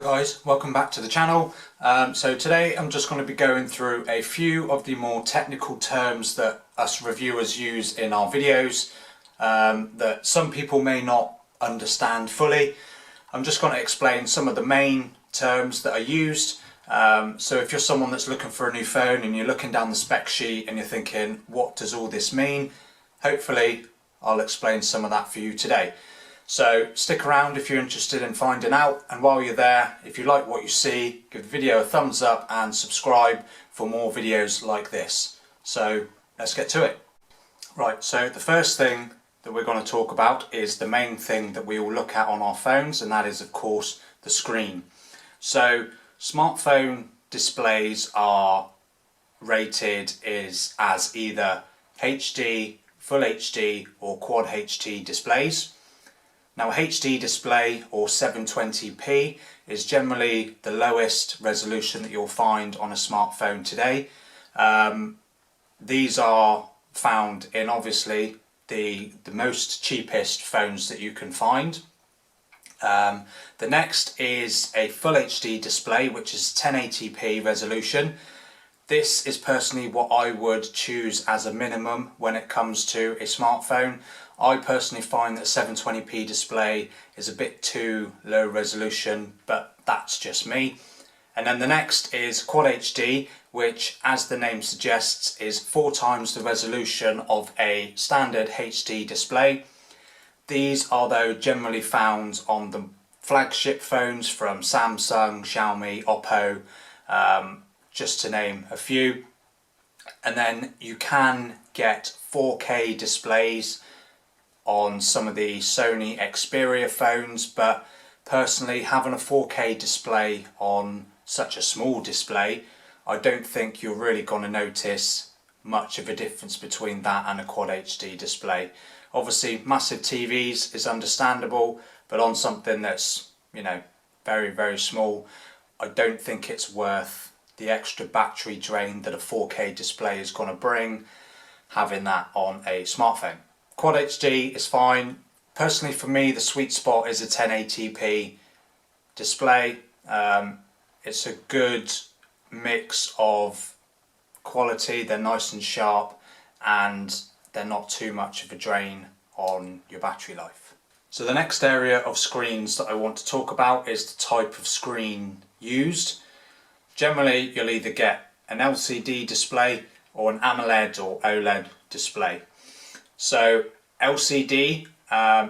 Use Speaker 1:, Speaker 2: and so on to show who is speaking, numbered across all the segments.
Speaker 1: Guys, welcome back to the channel. So today I'm just going to be going through a few of the more technical terms that us reviewers use in our videos that some people may not understand fully. I'm just going to explain some of the main terms that are used. So if you're someone that's looking for a new phone and you're looking down the spec sheet and you're thinking, what does all this mean? Hopefully I'll explain some of that for you today. So stick around if you're interested in finding out, and while you're there, if you like what you see, give the video a thumbs up and subscribe for more videos like this. So let's get to it. Right, so the first thing that we're going to talk about is the main thing that we all look at on our phones, and that is of course the screen. So smartphone displays are rated as either HD, Full HD or Quad HD displays. Now a HD display or 720p is generally the lowest resolution that you'll find on a smartphone today. These are found in obviously the most cheapest phones that you can find. The next is a Full HD display, which is 1080p resolution. This is personally what I would choose as a minimum when it comes to a smartphone. I personally find that 720p display is a bit too low resolution, but that's just me. And then the next is Quad HD, which, as the name suggests, is 4 times the resolution of a standard HD display. These are though generally found on the flagship phones from Samsung, Xiaomi, Oppo, just to name a few. And then you can get 4K displays on some of the Sony Xperia phones, but personally having a 4K display on such a small display, I don't think you're really going to notice much of a difference between that and a Quad HD display. Obviously massive TVs is understandable, but on something that's, you know, very small, I don't think it's worth the extra battery drain that a 4K display is going to bring, having that on a smartphone. Quad HD is fine. Personally for me, the sweet spot is a 1080p display. It's a good mix of quality, they're nice and sharp, and they're not too much of a drain on your battery life. So the next area of screens that I want to talk about is the type of screen used. Generally, you'll either get an LCD display or an AMOLED or OLED display. So LCD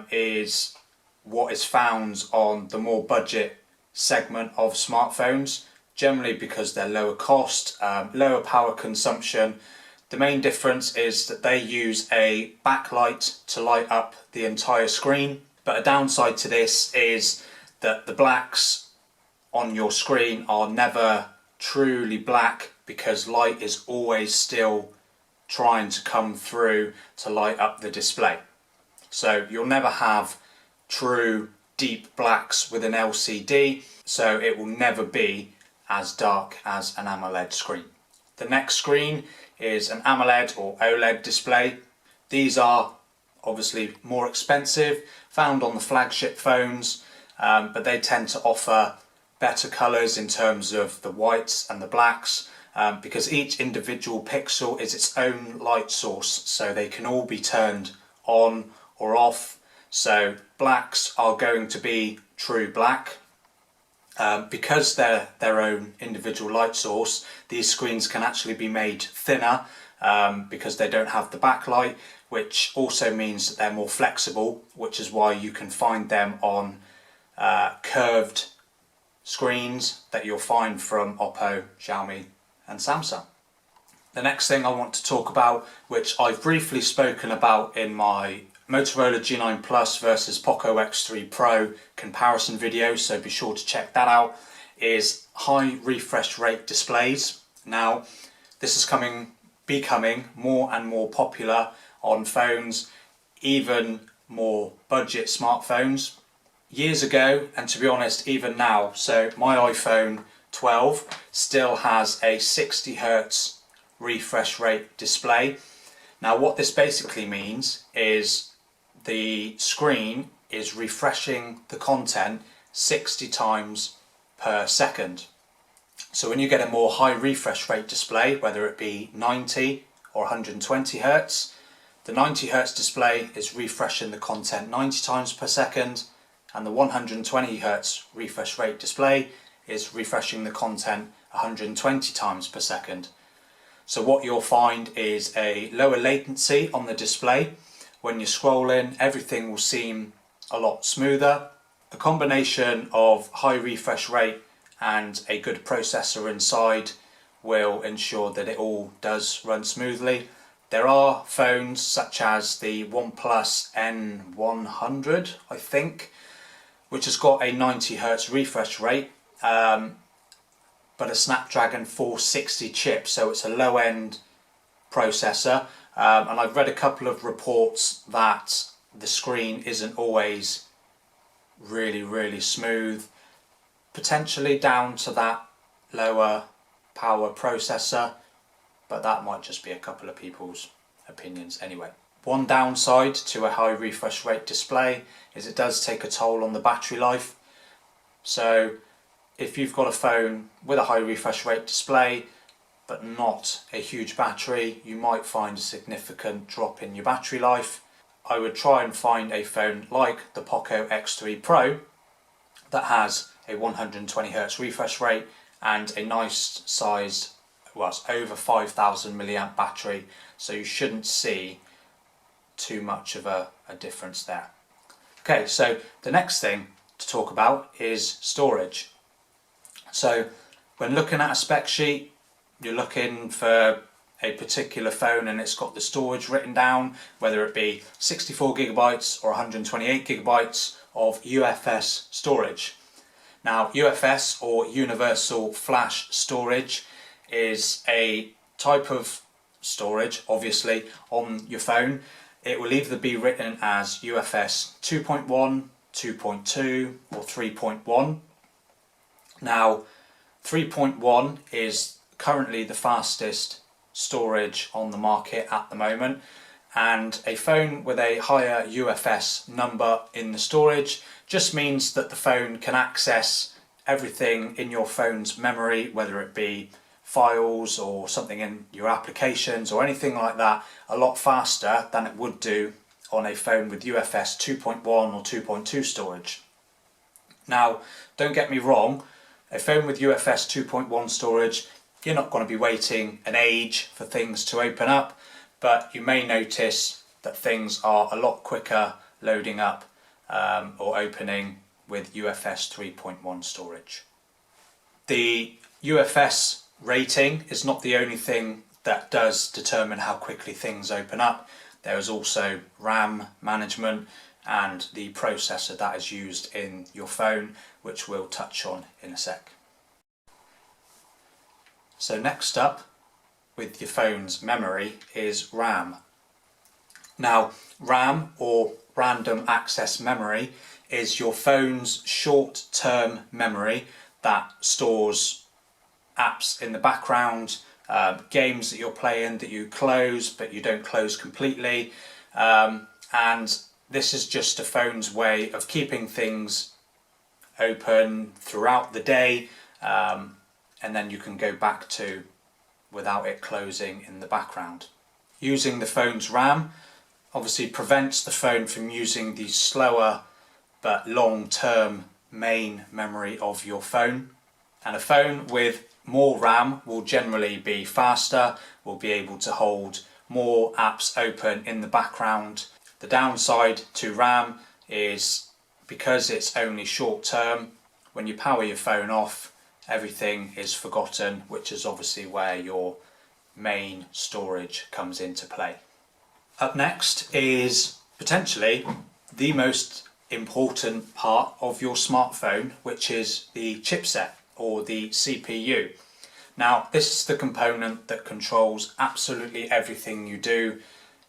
Speaker 1: is what is found on the more budget segment of smartphones, generally because they're lower cost, lower power consumption. The main difference is that they use a backlight to light up the entire screen, but a downside to this is that the blacks on your screen are never truly black, because light is always still trying to come through to light up the display. So you'll never have true deep blacks with an LCD, so it will never be as dark as an AMOLED screen. The next screen is an AMOLED or OLED display. These are obviously more expensive, found on the flagship phones, but they tend to offer better colours in terms of the whites and the blacks, because each individual pixel is its own light source, so they can all be turned on or off. So blacks are going to be true black. Because they're their own individual light source, these screens can actually be made thinner because they don't have the backlight, which also means that they're more flexible, which is why you can find them on curved screens that you'll find from Oppo, Xiaomi and Samsung. The next thing I want to talk about, which I've briefly spoken about in my Motorola G9 Plus versus Poco X3 Pro comparison video, so be sure to check that out, is high refresh rate displays. Now this is becoming more and more popular on phones, even more budget smartphones. Years ago, and to be honest even now, so my iPhone 12 still has a 60 Hz refresh rate display. Now what this basically means is the screen is refreshing the content 60 times per second. So when you get a more high refresh rate display, whether it be 90 or 120 Hz, the 90 Hz display is refreshing the content 90 times per second, and the 120 Hz refresh rate display is refreshing the content 120 times per second. So what you'll find is a lower latency on the display. When you're scrolling, everything will seem a lot smoother. A combination of high refresh rate and a good processor inside will ensure that it all does run smoothly. There are phones such as the OnePlus N100, I think, which has got a 90 Hz refresh rate, but a Snapdragon 460 chip, so it's a low-end processor. And I've read a couple of reports that the screen isn't always really smooth, potentially down to that lower power processor, but that might just be a couple of people's opinions anyway. One downside to a high refresh rate display is it does take a toll on the battery life. So if you've got a phone with a high refresh rate display but not a huge battery, you might find a significant drop in your battery life. I would try and find a phone like the Poco X3 Pro that has a 120 Hz refresh rate and a nice sized, well, it's over 5000 milliamp battery, so you shouldn't see too much of a difference there. Okay, so the next thing to talk about is storage. So when looking at a spec sheet, you're looking for a particular phone and it's got the storage written down, whether it be 64 gigabytes or 128 gigabytes of UFS storage. Now, UFS, or Universal Flash Storage, is a type of storage, obviously, on your phone. It will either be written as UFS 2.1, 2.2 or 3.1. Now, 3.1 is currently the fastest storage on the market at the moment, and a phone with a higher UFS number in the storage just means that the phone can access everything in your phone's memory, whether it be files or something in your applications or anything like that, a lot faster than it would do on a phone with UFS 2.1 or 2.2 storage. Now, don't get me wrong, a phone with UFS 2.1 storage, you're not going to be waiting an age for things to open up, but you may notice that things are a lot quicker loading up or opening with UFS 3.1 storage. The UFS rating is not the only thing that does determine how quickly things open up. There is also RAM management and the processor that is used in your phone, which we'll touch on in a sec. So next up with your phone's memory is RAM. Now, RAM, or random access memory, is your phone's short-term memory that stores apps in the background, games that you're playing that you close but you don't close completely, and this is just a phone's way of keeping things open throughout the day, and then you can go back to without it closing in the background. Using the phone's RAM obviously prevents the phone from using the slower but long-term main memory of your phone. And a phone with more RAM will generally be faster, will be able to hold more apps open in the background. The downside to RAM is because it's only short-term, when you power your phone off, everything is forgotten, which is obviously where your main storage comes into play. Up next is potentially the most important part of your smartphone, which is the chipset, or the CPU. Now, this is the component that controls absolutely everything you do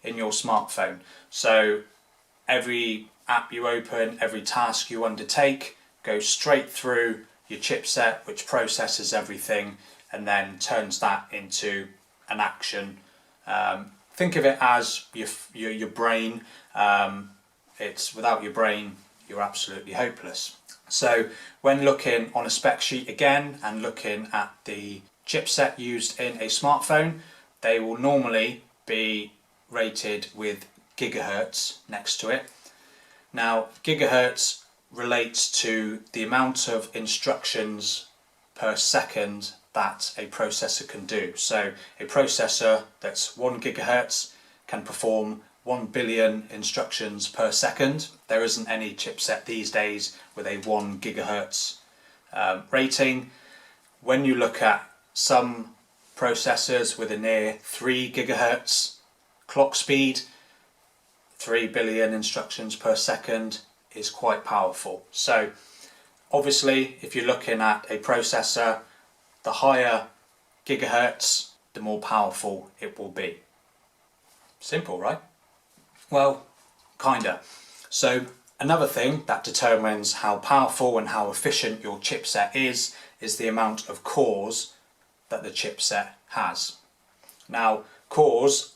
Speaker 1: in your smartphone. So every app you open, every task you undertake goes straight through your chipset, which processes everything and then turns that into an action. Think of it as your brain. It's without your brain, you're absolutely hopeless. So when looking on a spec sheet again and looking at the chipset used in a smartphone, they will normally be rated with gigahertz next to it. Now, gigahertz relates to the amount of instructions per second that a processor can do. So a processor that's 1 gigahertz can perform 1 billion instructions per second. There isn't any chipset these days with a 1 gigahertz rating. When you look at some processors with a near 3 gigahertz clock speed, 3 billion instructions per second is quite powerful. So obviously, if you're looking at a processor, the higher gigahertz, the more powerful it will be. Simple, right? Well, kinda. So another thing that determines how powerful and how efficient your chipset is the amount of cores that the chipset has. Now, cores,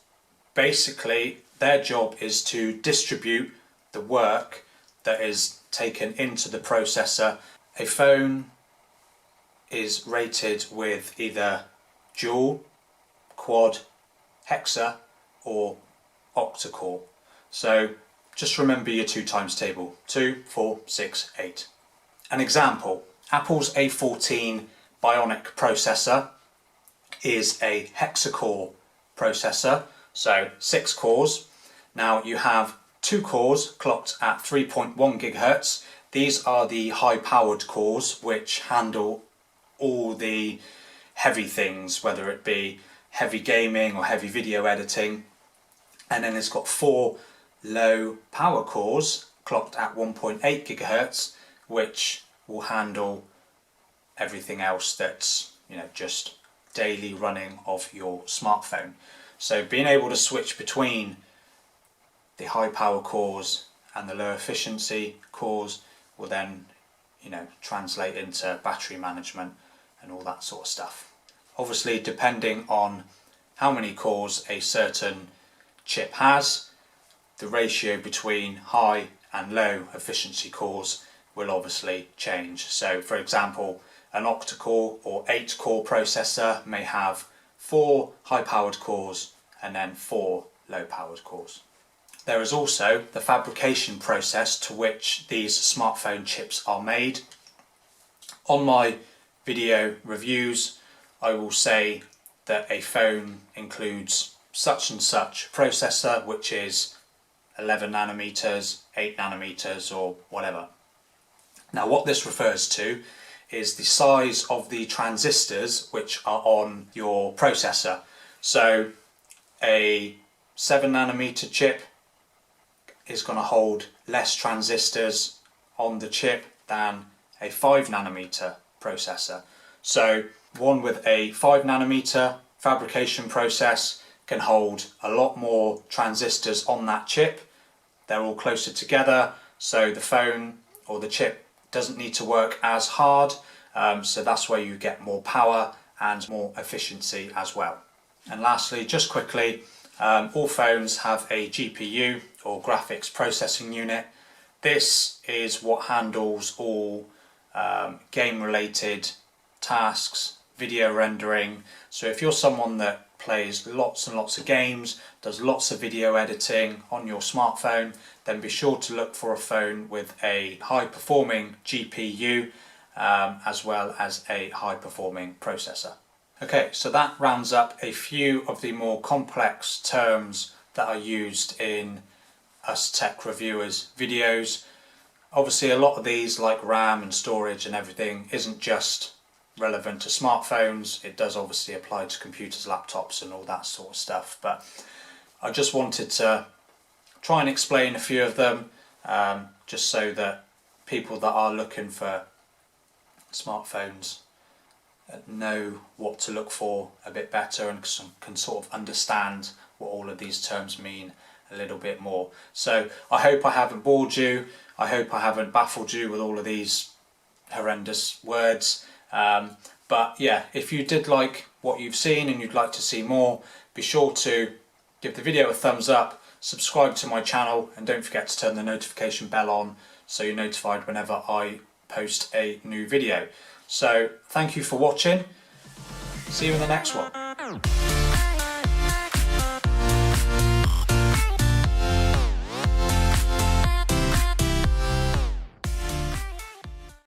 Speaker 1: basically, their job is to distribute the work that is taken into the processor. A phone is rated with either dual, quad, hexa or octa-core. So just remember your 2 times table: 2, 4, 6, 8. An example, Apple's A14 Bionic processor is a hexa-core processor, so 6 cores. Now you have 2 cores clocked at 3.1 gigahertz. These are the high-powered cores which handle all the heavy things, whether it be heavy gaming or heavy video editing. And then it's got 4 low power cores clocked at 1.8 gigahertz, which will handle everything else that's, just daily running of your smartphone. So being able to switch between the high power cores and the low efficiency cores will then, translate into battery management and all that sort of stuff. Obviously, depending on how many cores a certain chip has, the ratio between high and low efficiency cores will obviously change. So for example, an octa-core or 8-core processor may have 4 high-powered cores and then 4 low-powered cores. There is also the fabrication process to which these smartphone chips are made. On my video reviews, I will say that a phone includes such and such processor, which is 11 nanometers, 8 nanometers, or whatever. Now, what this refers to is the size of the transistors which are on your processor. So a 7 nanometer chip is going to hold less transistors on the chip than a 5 nanometer processor. So one with a 5 nanometer fabrication process can hold a lot more transistors on that chip. They're all closer together, so the phone or the chip doesn't need to work as hard, so that's where you get more power and more efficiency as well. And lastly, just quickly, all phones have a GPU or graphics processing unit. This is what handles all game related tasks, video rendering. So if you're someone that plays lots and lots of games, does lots of video editing on your smartphone, then be sure to look for a phone with a high performing GPU as well as a high performing processor. Okay, so that rounds up a few of the more complex terms that are used in us tech reviewers videos. Obviously a lot of these, like RAM and storage and everything, isn't just relevant to smartphones. It does obviously apply to computers, laptops and all that sort of stuff, but I just wanted to try and explain a few of them just so that people that are looking for smartphones know what to look for a bit better and can sort of understand what all of these terms mean a little bit more. So I hope I haven't bored you. I hope I haven't baffled you with all of these horrendous words. But yeah, if you did like what you've seen and you'd like to see more, be sure to give the video a thumbs up, subscribe to my channel, and don't forget to turn the notification bell on so you're notified whenever I post a new video. So thank you for watching. See you in the next one.